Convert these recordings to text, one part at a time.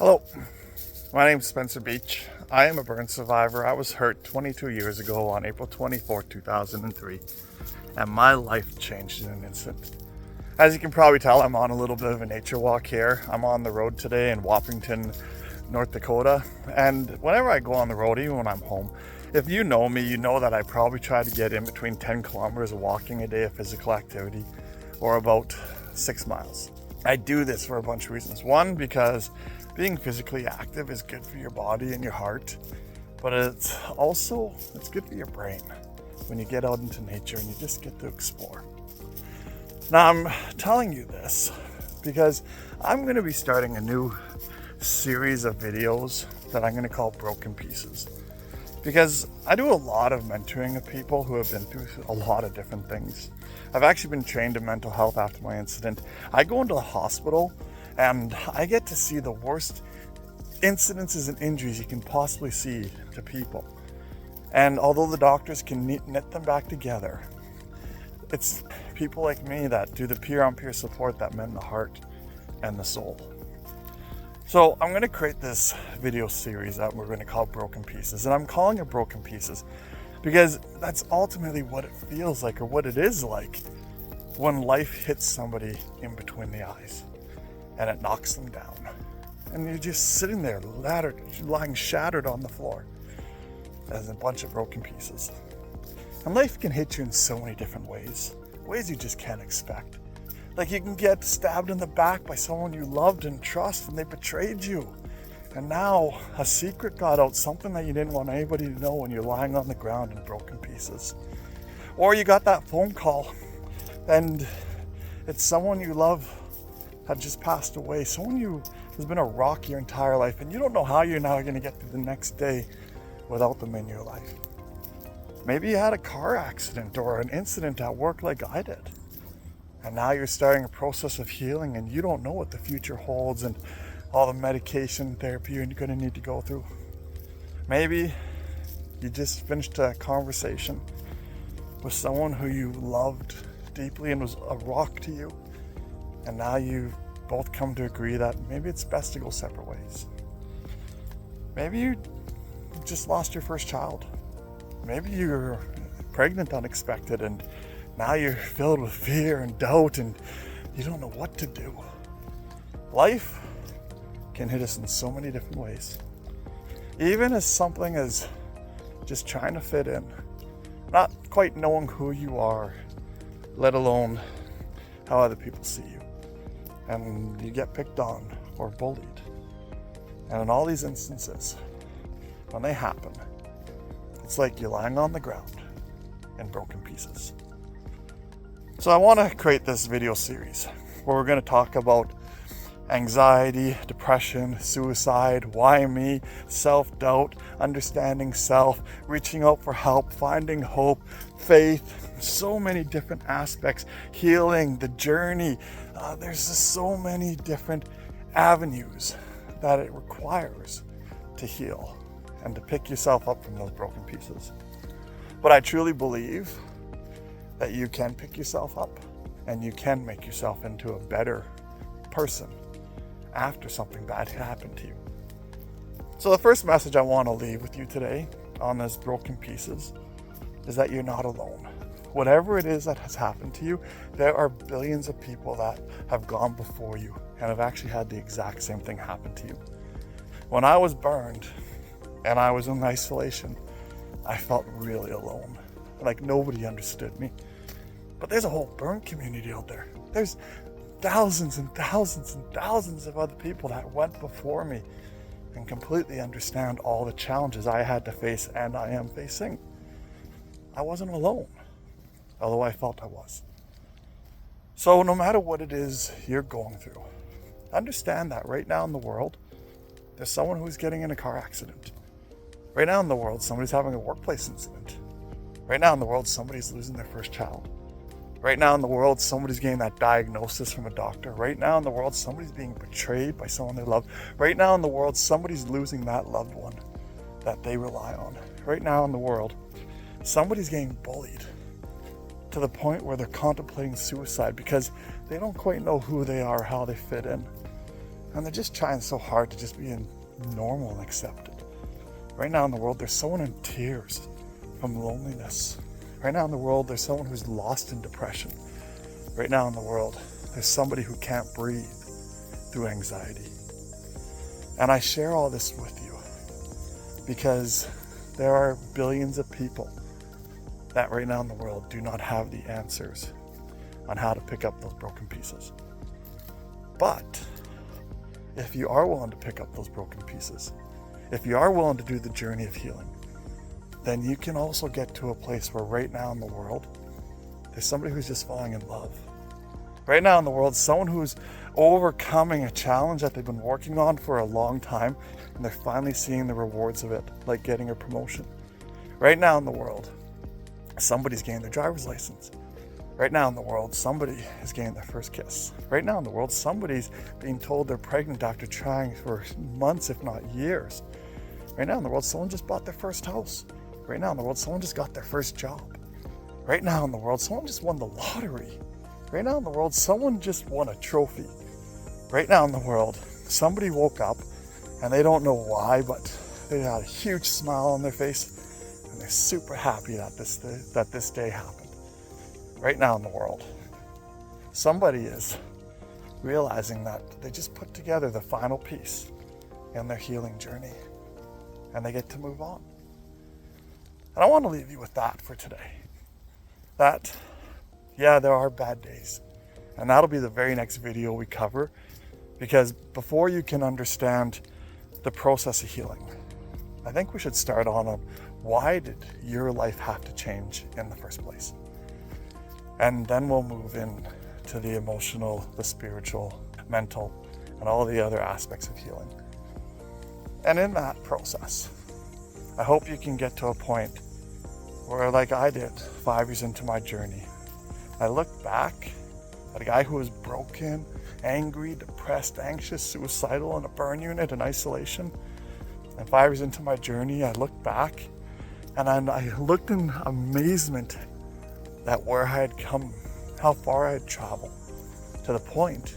Hello, my name is Spencer Beach. I am a burn survivor. I was hurt 22 years ago on April 24, 2003, and my life changed in an instant. As you can probably tell, I'm on a little bit of a nature walk here. I'm on the road today in Wappington, North Dakota, and whenever I go on the road, even when I'm home, if you know me, you know that I probably try to get in between 10 kilometers of walking a day of physical activity, or about 6 miles. I do this for a bunch of reasons. One, because being physically active is good for your body and your heart, but it's good for your brain when you get out into nature and you just get to explore. Now, I'm telling you this because I'm going to be starting a new series of videos that I'm going to call Broken Pieces. Because I do a lot of mentoring of people who have been through a lot of different things. I've actually been trained in mental health after my incident. I go into the hospital and I get to see the worst incidences and injuries you can possibly see to people. And although the doctors can knit them back together, it's people like me that do the peer-on-peer support that mend the heart and the soul. So I'm going to create this video series that we're going to call Broken Pieces. And I'm calling it Broken Pieces because that's ultimately what it feels like, or what it is like, when life hits somebody in between the eyes and it knocks them down. And you're just sitting there, lying shattered on the floor as a bunch of broken pieces. And life can hit you in so many different ways you just can't expect. Like, you can get stabbed in the back by someone you loved and trust, and they betrayed you. And now a secret got out, something that you didn't want anybody to know, and you're lying on the ground in broken pieces. Or you got that phone call and it's someone you love had just passed away, someone who has been a rock your entire life, and you don't know how you're now going to get through the next day without them in your life. Maybe you had a car accident or an incident at work like I did. And now you're starting a process of healing and you don't know what the future holds and all the medication therapy you're going to need to go through. Maybe you just finished a conversation with someone who you loved deeply and was a rock to you. And now you've both come to agree that maybe it's best to go separate ways. Maybe you just lost your first child. Maybe you're pregnant unexpected and now you're filled with fear and doubt and you don't know what to do. Life can hit us in so many different ways. Even as something as just trying to fit in, not quite knowing who you are, let alone how other people see you. And you get picked on or bullied. And in all these instances, when they happen, it's like you're lying on the ground in broken pieces. So I want to create this video series where we're going to talk about anxiety, depression, suicide, why me, self-doubt, understanding self, reaching out for help, finding hope, faith, so many different aspects, healing, the journey. There's just so many different avenues that it requires to heal and to pick yourself up from those broken pieces. But I truly believe that you can pick yourself up and you can make yourself into a better person after something bad happened to you. So the first message I want to leave with you today on this Broken Pieces is that you're not alone. Whatever it is that has happened to you, there are billions of people that have gone before you and have actually had the exact same thing happen to you. When I was burned and I was in isolation, I felt really alone. Like nobody understood me. But there's a whole burn community out there. There's thousands and thousands and thousands of other people that went before me and completely understand all the challenges I had to face and I am facing. I wasn't alone, although I felt I was. So no matter what it is you're going through, understand that right now in the world, there's someone who's getting in a car accident. Right now in the world, somebody's having a workplace incident. Right now in the world, somebody's losing their first child. Right now in the world, somebody's getting that diagnosis from a doctor. Right now in the world, somebody's being betrayed by someone they love. Right now in the world, somebody's losing that loved one that they rely on. Right now in the world, somebody's getting bullied to the point where they're contemplating suicide because they don't quite know who they are, how they fit in. And they're just trying so hard to just be normal and accepted. Right now in the world, there's someone in tears from loneliness. Right now in the world, there's someone who's lost in depression. Right now in the world, there's somebody who can't breathe through anxiety. And I share all this with you because there are billions of people that right now in the world do not have the answers on how to pick up those broken pieces. But if you are willing to pick up those broken pieces, if you are willing to do the journey of healing, then you can also get to a place where right now in the world, there's somebody who's just falling in love. Right now in the world, someone who's overcoming a challenge that they've been working on for a long time, and they're finally seeing the rewards of it, like getting a promotion. Right now in the world, somebody's getting their driver's license. Right now in the world, somebody is getting their first kiss. Right now in the world, somebody's being told they're pregnant after trying for months, if not years. Right now in the world, someone just bought their first house. Right now in the world, someone just got their first job. Right now in the world, someone just won the lottery. Right now in the world, someone just won a trophy. Right now in the world, somebody woke up and they don't know why, but they had a huge smile on their face and they're super happy that this day happened. Right now in the world, somebody is realizing that they just put together the final piece in their healing journey and they get to move on. And I want to leave you with that for today. That, yeah, there are bad days. And that'll be the very next video we cover, because before you can understand the process of healing, I think we should start on why did your life have to change in the first place? And then we'll move in to the emotional, the spiritual, mental, and all the other aspects of healing. And in that process, I hope you can get to a point where, like I did 5 years into my journey, I looked back at a guy who was broken, angry, depressed, anxious, suicidal in a burn unit in isolation. And 5 years into my journey, I looked back and I looked in amazement at where I had come, how far I had traveled, to the point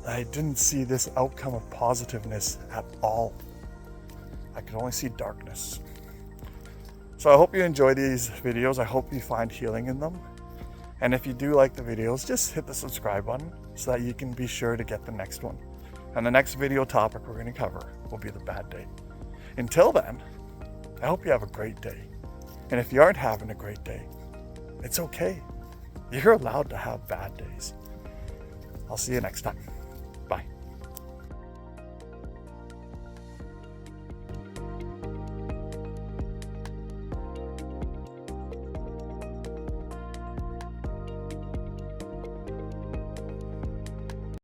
that I didn't see this outcome of positiveness at all. I could only see darkness. So I hope you enjoy these videos. I hope you find healing in them. And if you do like the videos, just hit the subscribe button so that you can be sure to get the next one. And the next video topic we're going to cover will be the bad day. Until then, I hope you have a great day. And if you aren't having a great day, it's okay. You're allowed to have bad days. I'll see you next time.